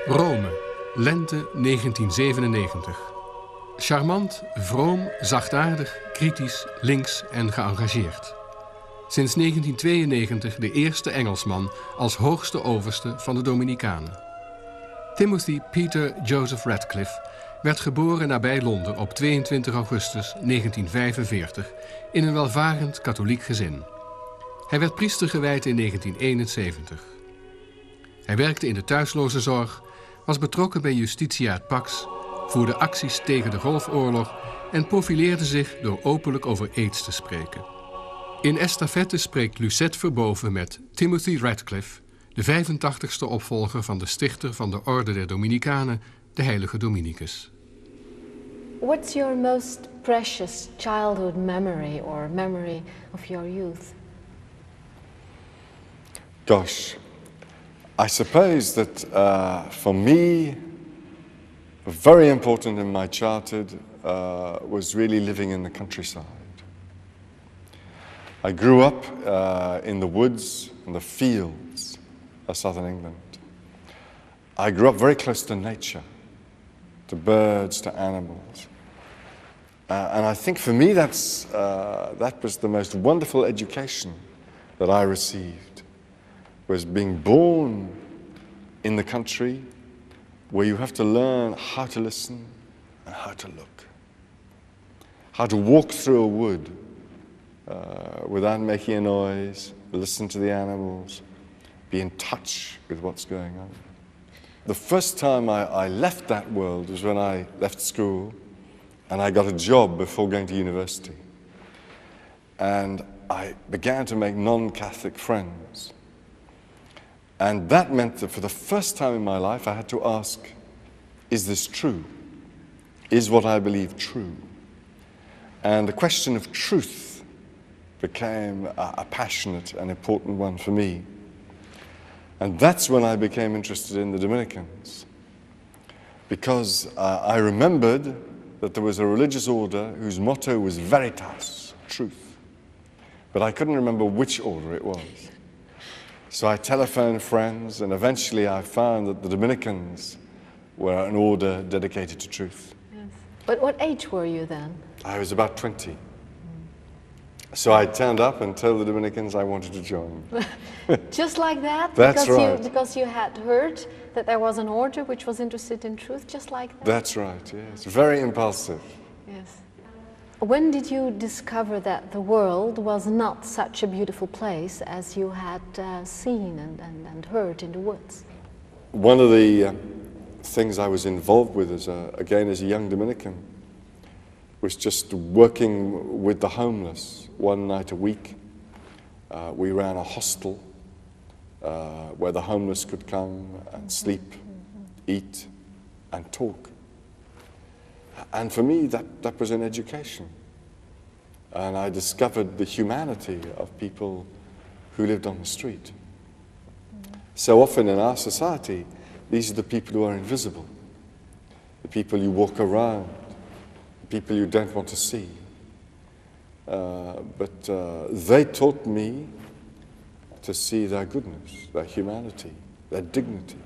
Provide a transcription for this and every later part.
Rome, lente 1997. Charmant, vroom, zachtaardig, kritisch, links en geëngageerd. Sinds 1992 de eerste Engelsman als hoogste overste van de Dominicanen. Timothy Peter Joseph Radcliffe werd geboren nabij Londen op 22 augustus 1945 in een welvarend katholiek gezin. Hij werd priester gewijd in 1971. Hij werkte in de thuislozenzorg, was betrokken bij Justitia et Pax, voerde acties tegen de Golfoorlog en profileerde zich door openlijk over aids te spreken. In estafette spreekt Lucette Verboven met Timothy Radcliffe, de 85ste opvolger van de stichter van de Orde der Dominicanen, de heilige Dominicus. What's your most precious childhood memory or memory of your youth? Gosh, I suppose that for me, very important in my childhood was really living in the countryside. I grew up in the woods and the fields of southern England. I grew up very close to nature, to birds, to animals. And I think for me that was the most wonderful education that I received, was being born in the country where you have to learn how to listen and how to look, how to walk through a wood without making a noise, listen to the animals, be in touch with what's going on. The first time I left that world was when I left school and I got a job before going to university. And I began to make non-Catholic friends. And that meant that for the first time in my life I had to ask, is this true? Is what I believe true? And the question of truth became a passionate and important one for me. And that's when I became interested in the Dominicans, because I remembered that there was a religious order whose motto was veritas, truth, but I couldn't remember which order it was. So I telephoned friends, and eventually I found that the Dominicans were an order dedicated to truth. Yes. But what age were you then? I was about 20. So I turned up and told the Dominicans I wanted to join. Just like that? That's right. Because you had heard that there was an order which was interested in truth, just like that? That's right, yes. Very impulsive. Yes. When did you discover that the world was not such a beautiful place as you had seen and heard in the woods? One of the things I was involved with as a young Dominican was just working with the homeless one night a week. We ran a hostel where the homeless could come and sleep, eat, and talk. And for me, that was an education. And I discovered the humanity of people who lived on the street. So often in our society, these are the people who are invisible, the people you walk around, the people you don't want to see. But they taught me to see their goodness, their humanity, their dignity.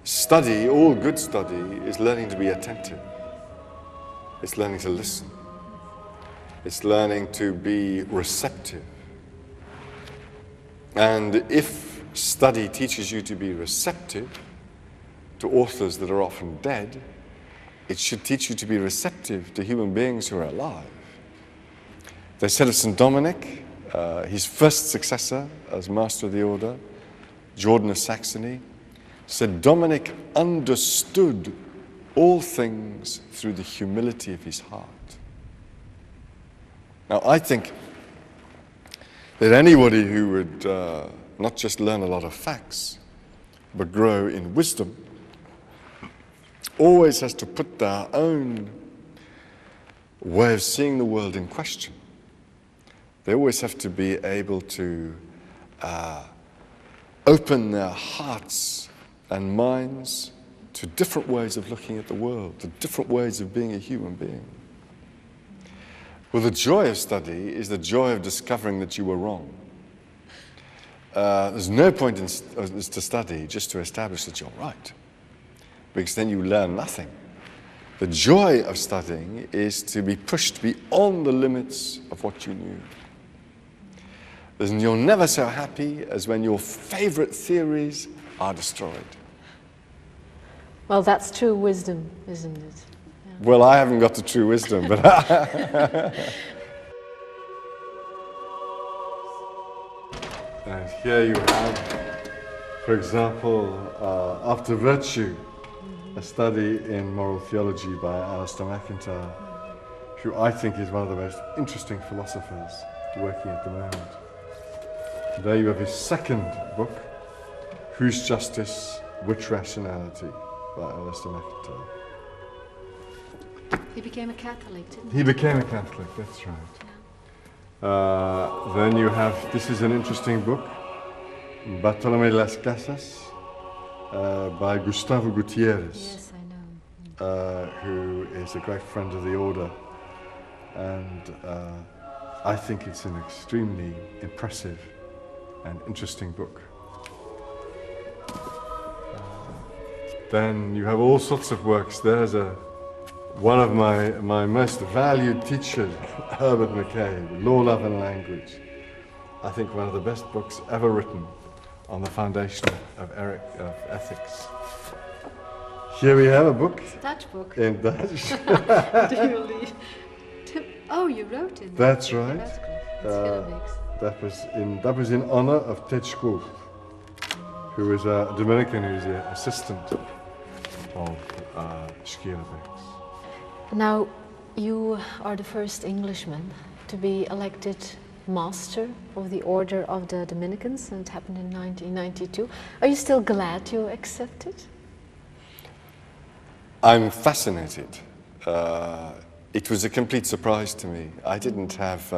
Study, all good study, is learning to be attentive. It's learning to listen. It's learning to be receptive. And if study teaches you to be receptive to authors that are often dead, it should teach you to be receptive to human beings who are alive. They said of St. Dominic, his first successor as Master of the Order, Jordan of Saxony, said Dominic understood all things through the humility of his heart. Now, I think that anybody who would not just learn a lot of facts, but grow in wisdom, always has to put their own way of seeing the world in question. They always have to be able to open their hearts and minds to different ways of looking at the world, to different ways of being a human being. Well, the joy of study is the joy of discovering that you were wrong. There's no point in to study just to establish that you're right, because then you learn nothing. The joy of studying is to be pushed beyond the limits of what you knew. And you're never so happy as when your favorite theories are destroyed. Well, that's true wisdom, isn't it? Yeah. Well, I haven't got the true wisdom, but and here you have, for example, After Virtue, a study in moral theology by Alistair McIntyre, who I think is one of the most interesting philosophers working at the moment. There you have his second book, Whose Justice, Which Rationality, by Alistair McIntyre. He became a Catholic, didn't he? He became a Catholic, that's right. Then you have, this is an interesting book, Bartolomé de las Casas, by Gustavo Gutierrez. Yes, I know. Who is a great friend of the order, and I think it's an extremely impressive and interesting book. Then you have all sorts of works. There's one of my most valued teachers, Herbert McCabe, Law, Love and Language. I think one of the best books ever written on the foundation of ethics. Here we have a book. Dutch book. In Dutch. Do you believe? Oh, you wrote it. That's right. That's great. That's Philippics. That was in honor of Ted Schoof, who is a Dominican who's the assistant of Schierevix. Now, you are the first Englishman to be elected Master of the Order of the Dominicans, and it happened in 1992. Are you still glad you accepted? I'm fascinated. It was a complete surprise to me. I didn't have,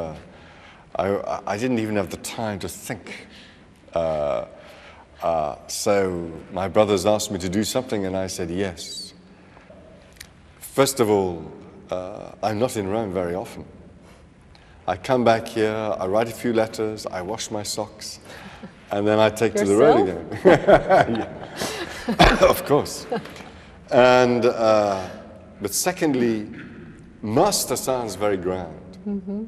I didn't even have the time to think. So my brothers asked me to do something and I said yes. First of all, I'm not in Rome very often. I come back here, I write a few letters, I wash my socks, and then I take to the road again. Of course. And, but secondly, Master sounds very grand. Mm-hmm.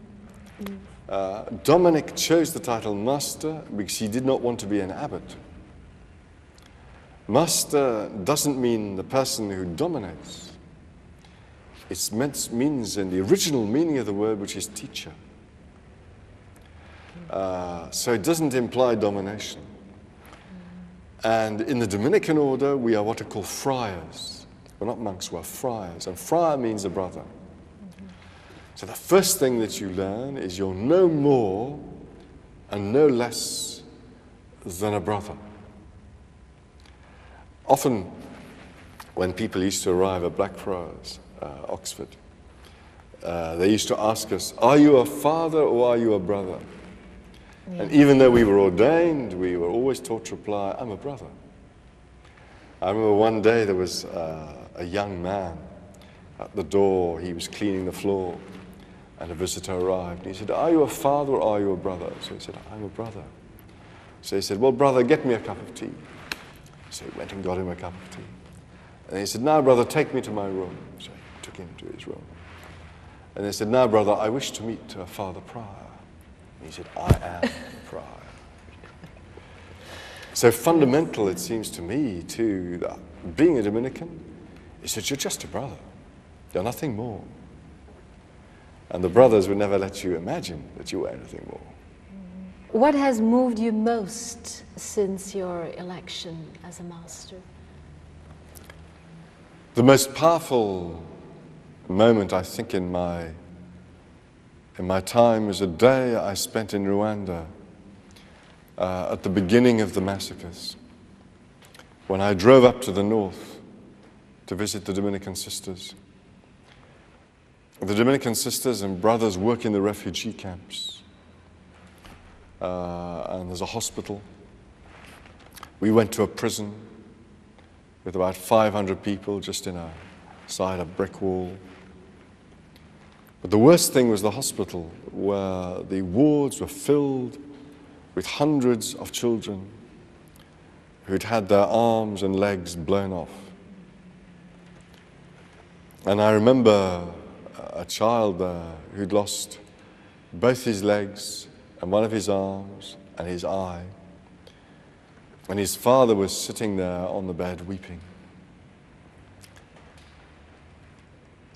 Dominic chose the title Master because he did not want to be an abbot. Master doesn't mean the person who dominates. It means in the original meaning of the word, which is teacher. So it doesn't imply domination. And in the Dominican order, we are what are called friars. We're not monks, we're friars. And friar means a brother. So the first thing that you learn is you're no more and no less than a brother. Often, when people used to arrive at Blackfriars, Oxford, they used to ask us, are you a father or are you a brother? Yeah. And even though we were ordained, we were always taught to reply, I'm a brother. I remember one day there was a young man at the door. He was cleaning the floor, and a visitor arrived. And he said, are you a father or are you a brother? So he said, I'm a brother. So he said, well, brother, get me a cup of tea. So he went and got him a cup of tea. And he said, now, brother, take me to my room. So he took him to his room. And he said, now, brother, I wish to meet Father Prior. And he said, I am Prior. So fundamental, it seems to me, to being a Dominican, is that you're just a brother. You're nothing more. And the brothers would never let you imagine that you were anything more. What has moved you most since your election as a master? The most powerful moment, I think, in my time was a day I spent in Rwanda at the beginning of the massacres, when I drove up to the north to visit the Dominican sisters. The Dominican sisters and brothers work in the refugee camps, and there's a hospital. We went to a prison with about 500 people just inside a brick wall. But the worst thing was the hospital, where the wards were filled with hundreds of children who'd had their arms and legs blown off. And I remember a child there who'd lost both his legs and one of his arms and his eye. And his father was sitting there on the bed weeping.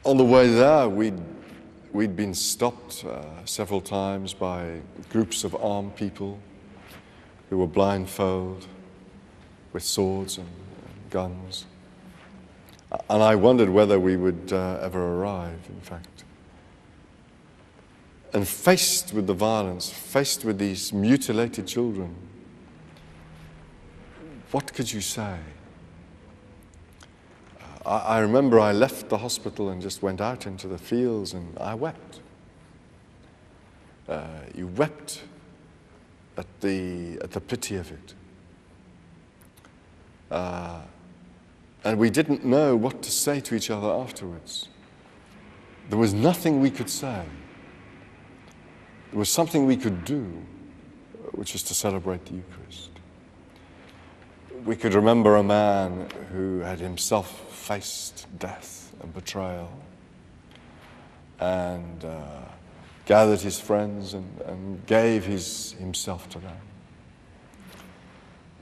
On the way there, we'd been stopped several times by groups of armed people who were blindfolded with swords and guns. And I wondered whether we would ever arrive, in fact. And faced with the violence, faced with these mutilated children, what could you say? I remember I left the hospital and just went out into the fields and I wept. You wept at the pity of it. And we didn't know what to say to each other afterwards. There was nothing we could say. There was something we could do, which is to celebrate the Eucharist. We could remember a man who had himself faced death and betrayal and gathered his friends and gave himself to them.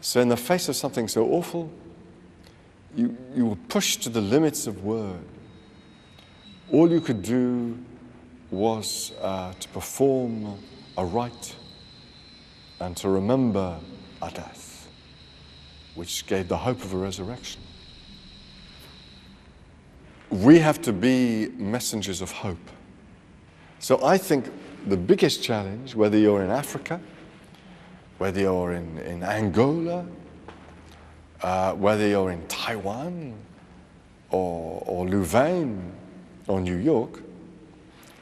So in the face of something so awful, you were pushed to the limits of word. All you could do was to perform a rite and to remember a death, which gave the hope of a resurrection. We have to be messengers of hope. So I think the biggest challenge, whether you're in Africa, whether you're in Angola, whether you're in Taiwan or Louvain or New York,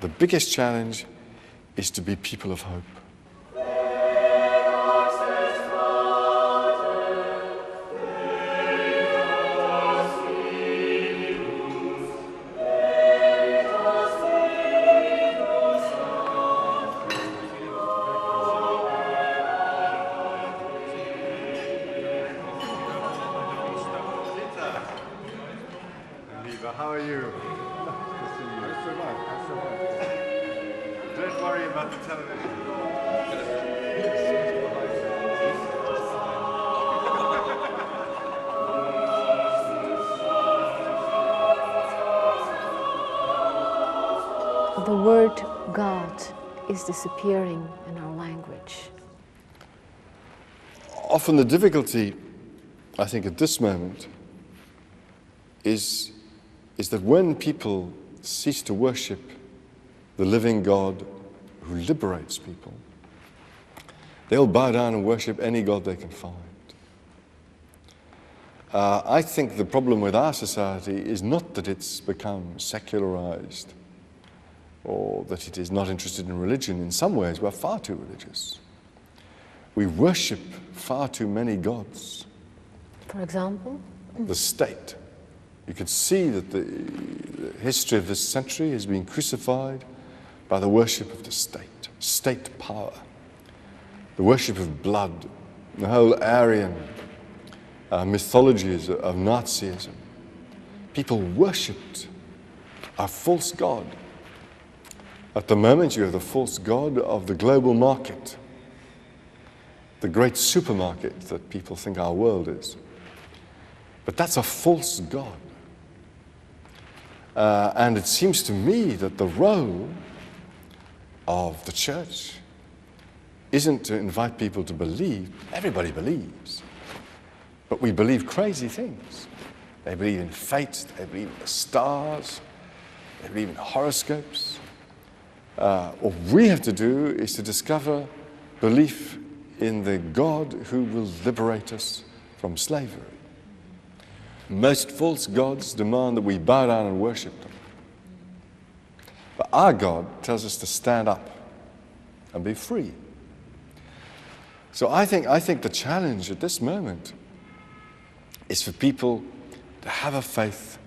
the biggest challenge is to be people of hope. How are you? Good to see you. I survived. Don't worry about the television. The word God is disappearing in our language. Often the difficulty, I think, at this moment is that when people cease to worship the living God who liberates people, they'll bow down and worship any God they can find. I think the problem with our society is not that it's become secularized or that it is not interested in religion. In some ways, we're far too religious. We worship far too many gods. For example? The state. You can see that the history of this century has been crucified by the worship of the state power, the worship of blood, the whole Aryan mythologies of Nazism. People worshipped a false god. At the moment, you have the false god of the global market, the great supermarket that people think our world is. But that's a false god. And it seems to me that the role of the church isn't to invite people to believe. Everybody believes. But we believe crazy things. They believe in fate, they believe in the stars, they believe in horoscopes. What we have to do is to discover belief in the God who will liberate us from slavery. Most false gods demand that we bow down and worship them. But our God tells us to stand up and be free. So I think the challenge at this moment is for people to have a faith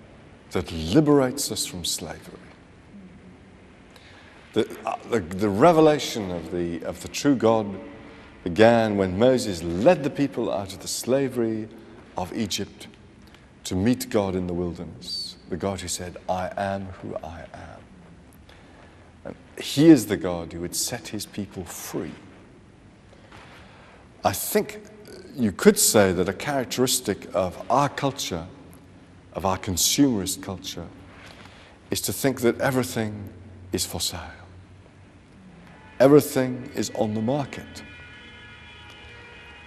that liberates us from slavery. The revelation of the true God began when Moses led the people out of the slavery of Egypt to meet God in the wilderness, the God who said, I am who I am. And he is the God who would set his people free. I think you could say that a characteristic of our culture, of our consumerist culture, is to think that everything is for sale. Everything is on the market.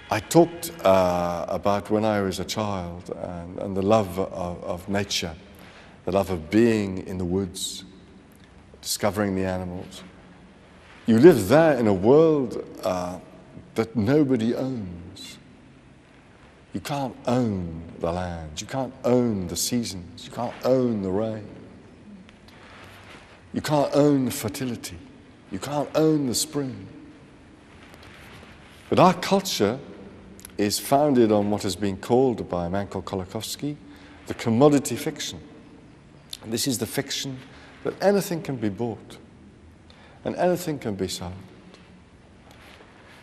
I talked about when I was a child and the love of nature, the love of being in the woods, discovering the animals. You live there in a world that nobody owns. You can't own the land. You can't own the seasons. You can't own the rain. You can't own fertility. You can't own the spring. But our culture is founded on what has been called by a man called Kolakowski the commodity fiction. And this is the fiction that anything can be bought and anything can be sold.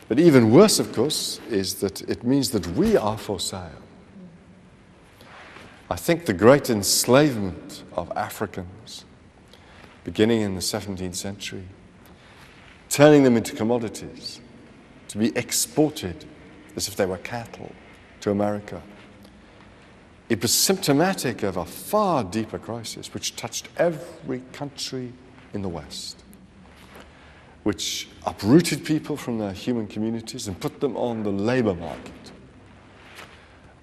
But even worse, of course, is that it means that we are for sale. I think the great enslavement of Africans, beginning in the 17th century, turning them into commodities, to be exported as if they were cattle to America. It was symptomatic of a far deeper crisis which touched every country in the West, which uprooted people from their human communities and put them on the labor market,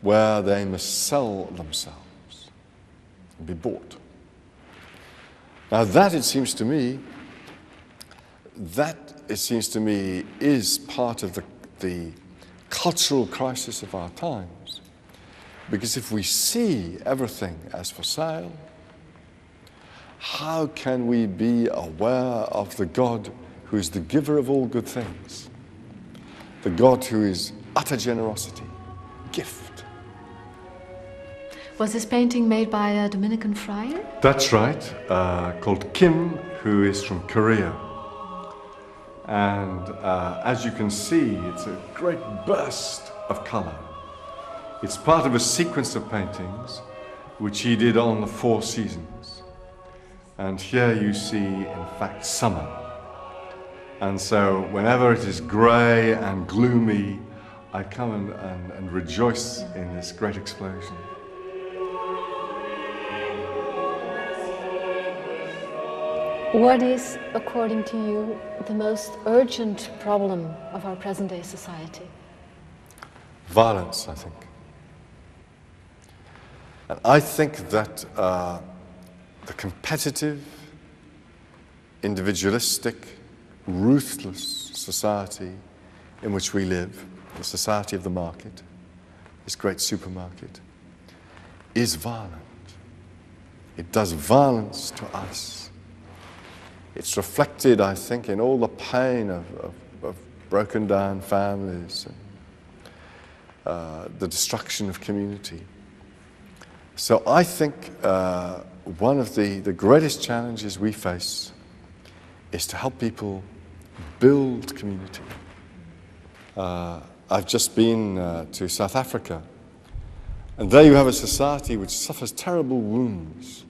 where they must sell themselves and be bought. Now that, it seems to me, is part of the cultural crisis of our times. Because if we see everything as for sale, how can we be aware of the God who is the giver of all good things? The God who is utter generosity, gift. Was this painting made by a Dominican friar? That's right, called Kim, who is from Korea. And as you can see, it's a great burst of color. It's part of a sequence of paintings which he did on the 4 seasons. And here you see, in fact, summer. And so whenever it is grey and gloomy, I come and rejoice in this great explosion. What is, according to you, the most urgent problem of our present-day society? Violence, I think. And I think that the competitive, individualistic, ruthless society in which we live, the society of the market, this great supermarket, is violent. It does violence to us. It's reflected, I think, in all the pain of broken down families and the destruction of community. So I think one of the greatest challenges we face is to help people build community. I've just been to South Africa, and there you have a society which suffers terrible wounds,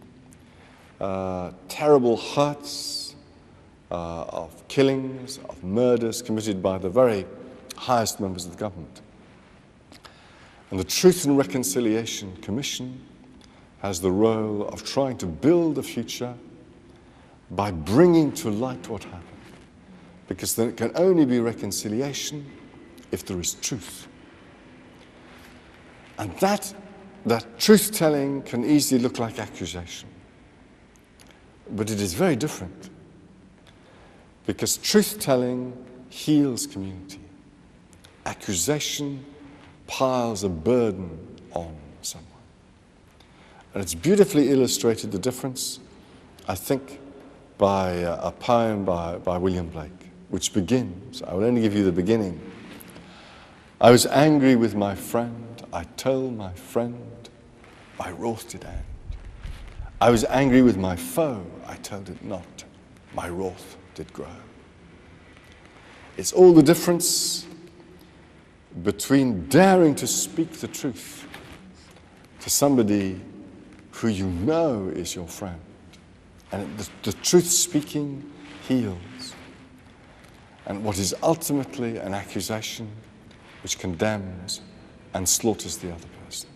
terrible hurts, of killings, of murders committed by the very highest members of the government. And the Truth and Reconciliation Commission has the role of trying to build a future by bringing to light what happened. Because there can only be reconciliation if there is truth. And that truth-telling can easily look like accusation. But it is very different. Because truth-telling heals community. accusation piles a burden on someone. And it's beautifully illustrated, the difference, I think, by a poem by William Blake, which begins, I will only give you the beginning. I was angry with my friend, I told my friend, my wrath did end. I was angry with my foe, I told it not, my wrath did grow. It's all the difference between daring to speak the truth to somebody who you know is your friend. And the truth speaking heals. And what is ultimately an accusation which condemns and slaughters the other person.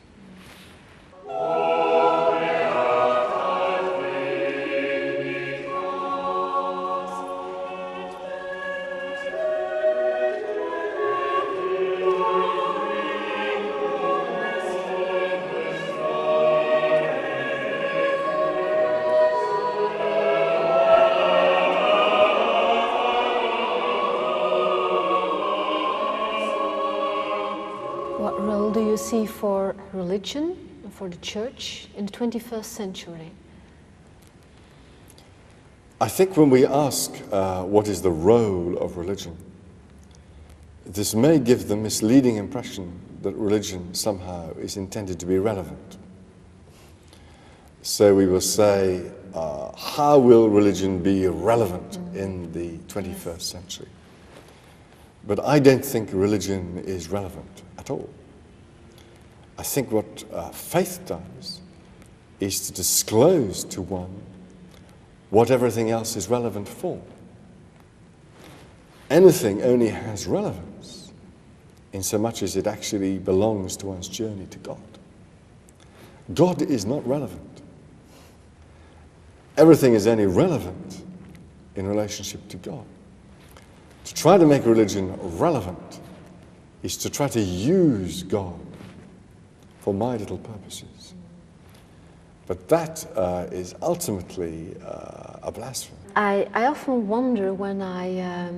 What role do you see for religion and for the church in the 21st century? I think when we ask what is the role of religion, this may give the misleading impression that religion somehow is intended to be relevant. So we will say, how will religion be relevant in the 21st century? But I don't think religion is relevant at all. I think what faith does is to disclose to one what everything else is relevant for. Anything only has relevance in so much as it actually belongs to one's journey to God. God is not relevant. Everything is only relevant in relationship to God. To try to make religion relevant is to try to use God for my little purposes. But that is ultimately a blasphemy. I often wonder when I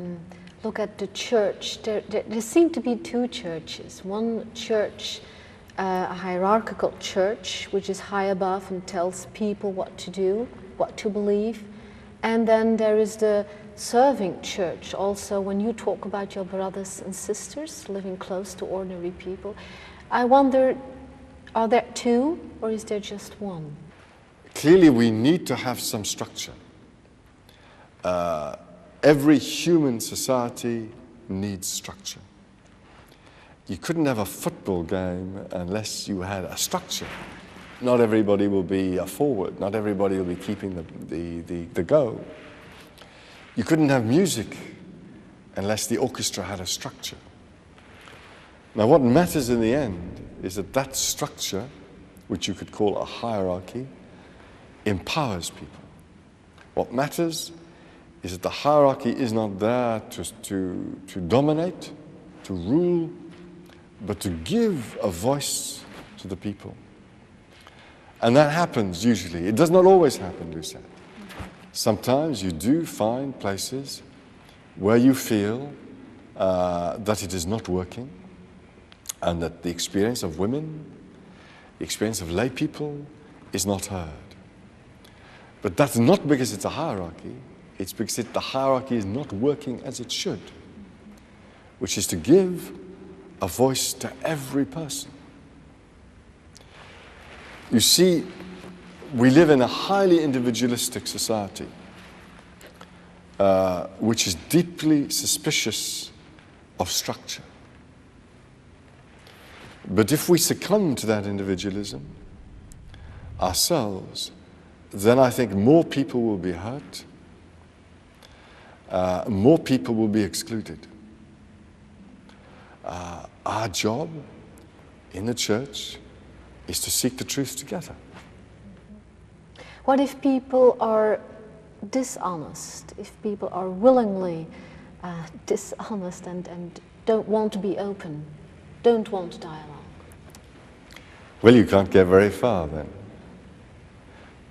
look at the church, there seem to be two churches. One church, a hierarchical church, which is high above and tells people what to do, what to believe. And then there is the serving church also, when you talk about your brothers and sisters living close to ordinary people. I wonder, are there two or is there just one? Clearly we need to have some structure. Every human society needs structure. You couldn't have a football game unless you had a structure. Not everybody will be a forward, not everybody will be keeping the goal. You couldn't have music unless the orchestra had a structure. Now what matters in the end is that that structure, which you could call a hierarchy, empowers people. What matters is that the hierarchy is not there to dominate, to rule, but to give a voice to the people. And that happens usually. It does not always happen, Lucette. Sometimes you do find places where you feel that it is not working and that the experience of women, the experience of lay people is not heard. But that's not because it's a hierarchy, it's because the hierarchy is not working as it should, which is to give a voice to every person. You see, we live in a highly individualistic society, which is deeply suspicious of structure. But if we succumb to that individualism ourselves, then I think more people will be hurt, more people will be excluded. Our job in the church is to seek the truth together. What if people are dishonest, if people are willingly dishonest and don't want to be open, don't want dialogue? Well, you can't get very far then.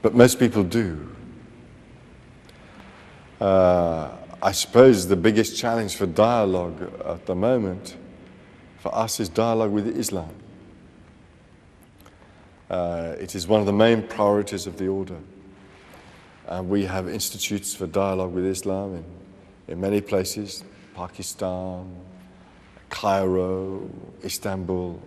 But most people do. I suppose the biggest challenge for dialogue at the moment for us is dialogue with Islam. It is one of the main priorities of the order. And we have institutes for dialogue with Islam in many places, Pakistan, Cairo, Istanbul.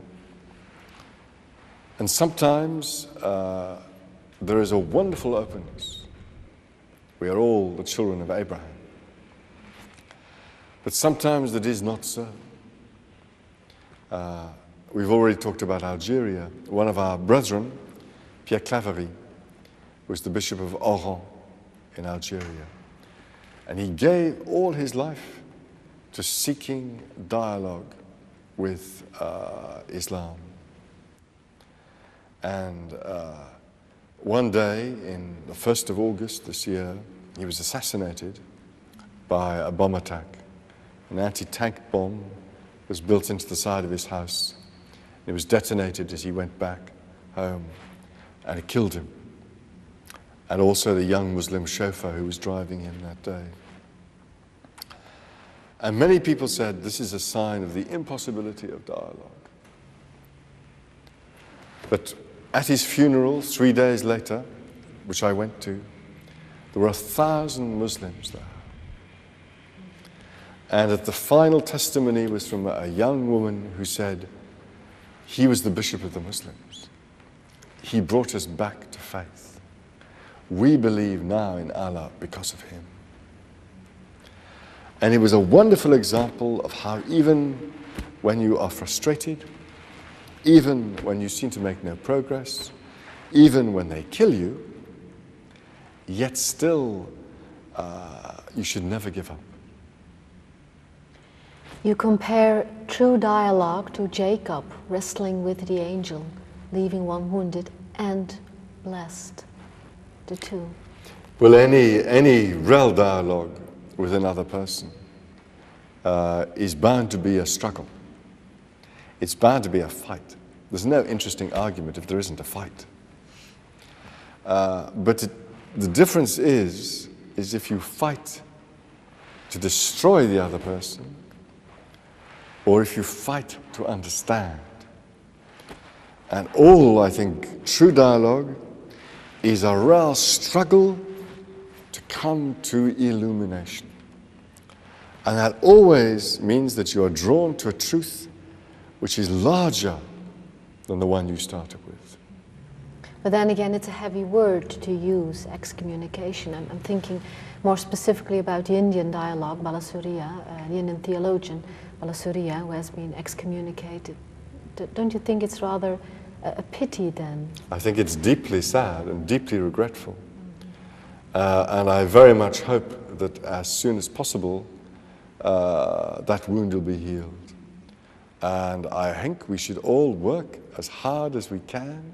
And sometimes there is a wonderful openness. We are all the children of Abraham. But sometimes it is not so. We've already talked about Algeria. One of our brethren, Pierre Claverie, was the Bishop of Oran in Algeria. And he gave all his life to seeking dialogue with Islam. And one day, in the 1st of August this year, he was assassinated by a bomb attack. An anti-tank bomb was built into the side of his house. It was detonated as he went back home, and it killed him. And also the young Muslim chauffeur who was driving him that day. And many people said this is a sign of the impossibility of dialogue. But at his funeral, 3 days later, which I went to, there were 1,000 Muslims there. And at the final testimony was from a young woman who said, he was the Bishop of the Muslims. He brought us back to faith. We believe now in Allah because of him. And it was a wonderful example of how even when you are frustrated, even when you seem to make no progress, even when they kill you, yet still you should never give up. You compare true dialogue to Jacob wrestling with the angel, leaving one wounded and blessed, the two. Well, any real dialogue with another person is bound to be a struggle. It's bound to be a fight. There's no interesting argument if there isn't a fight. But the difference is if you fight to destroy the other person, or if you fight to understand. And all, I think, true dialogue is a real struggle to come to illumination. And that always means that you are drawn to a truth which is larger than the one you started with. But then again, it's a heavy word to use, excommunication. I'm thinking more specifically about the Indian dialogue, Balasuriya, the Indian theologian, Balasuriya, who has been excommunicated. Don't you think it's rather a pity then? I think it's deeply sad and deeply regretful. And I very much hope that as soon as possible, that wound will be healed. And I think we should all work as hard as we can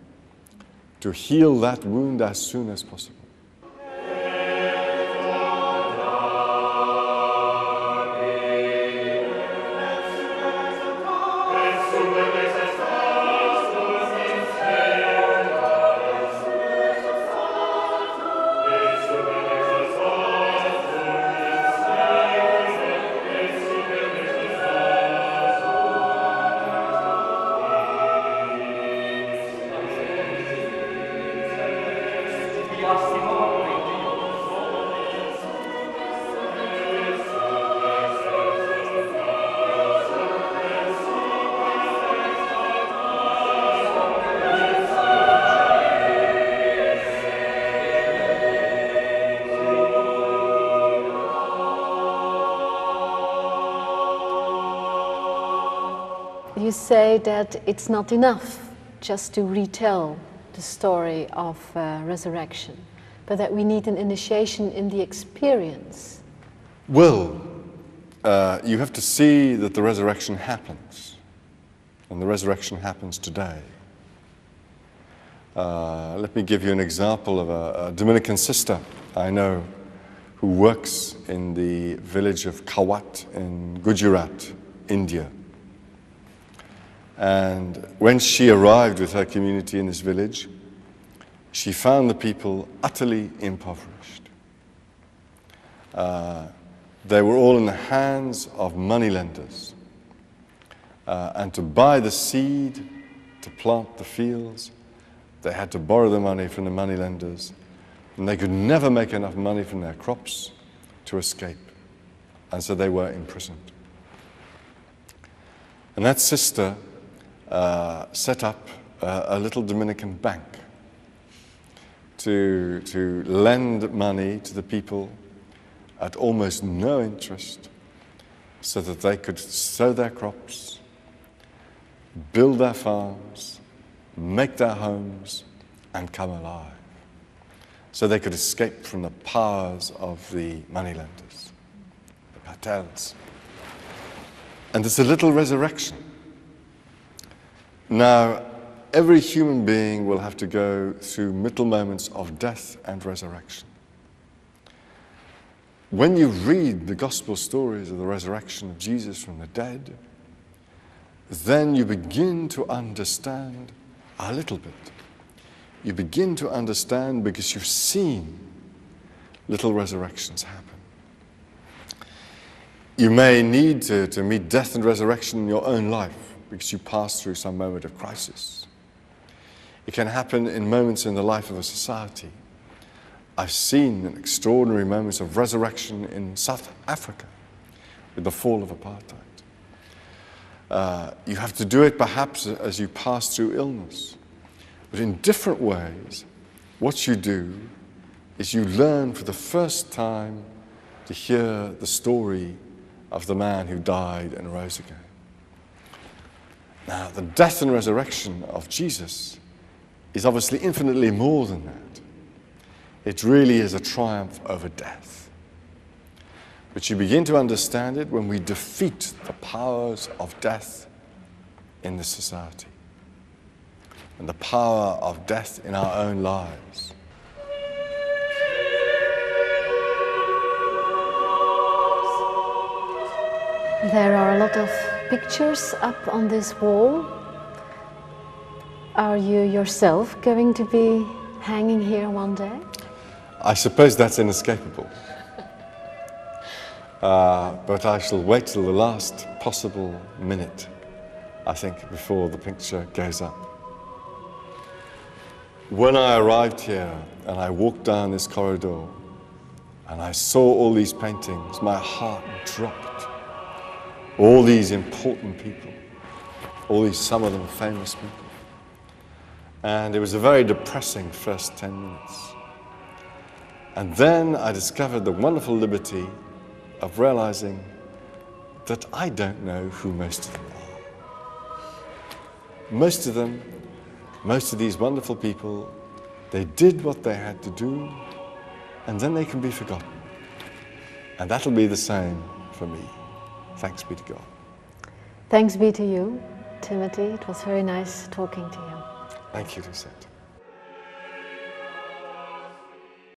to heal that wound as soon as possible. You say that it's not enough just to retell the story of resurrection, but that we need an initiation in the experience. Well, you have to see that the resurrection happens, and the resurrection happens today. Let me give you an example of a Dominican sister I know who works in the village of Kawat in Gujarat, India. And when she arrived with her community in this village, she found the people utterly impoverished. They were all in the hands of moneylenders. And to buy the seed, to plant the fields, they had to borrow the money from the moneylenders, and they could never make enough money from their crops to escape. And so they were imprisoned. And that sister set up a little Dominican bank to lend money to the people at almost no interest so that they could sow their crops, build their farms, make their homes, and come alive. So they could escape from the powers of the moneylenders, the cartels. And it's a little resurrection. Now, every human being will have to go through middle moments of death and resurrection. When you read the gospel stories of the resurrection of Jesus from the dead, then you begin to understand a little bit. You begin to understand because you've seen little resurrections happen. You may need to meet death and resurrection in your own life because you pass through some moment of crisis. It can happen in moments in the life of a society. I've seen extraordinary moments of resurrection in South Africa with the fall of apartheid. You have to do it perhaps as you pass through illness. But in different ways, what you do is you learn for the first time to hear the story of the man who died and rose again. Now, the death and resurrection of Jesus is obviously infinitely more than that. It really is a triumph over death. But you begin to understand it when we defeat the powers of death in this society and the power of death in our own lives. There are a lot of pictures up on this wall. Are you yourself going to be hanging here one day? I suppose that's inescapable. But I shall wait till the last possible minute, I think, before the picture goes up. When I arrived here and I walked down this corridor and I saw all these paintings, my heart dropped. All these important people, some of them famous people. And it was a very depressing first 10 minutes. And then I discovered the wonderful liberty of realizing that I don't know who most of them are. Most of these wonderful people, they did what they had to do, and then they can be forgotten. And that'll be the same for me. Thanks be to God. Thanks be to you, Timothy. It was very nice talking to you. Thank you, Lucette.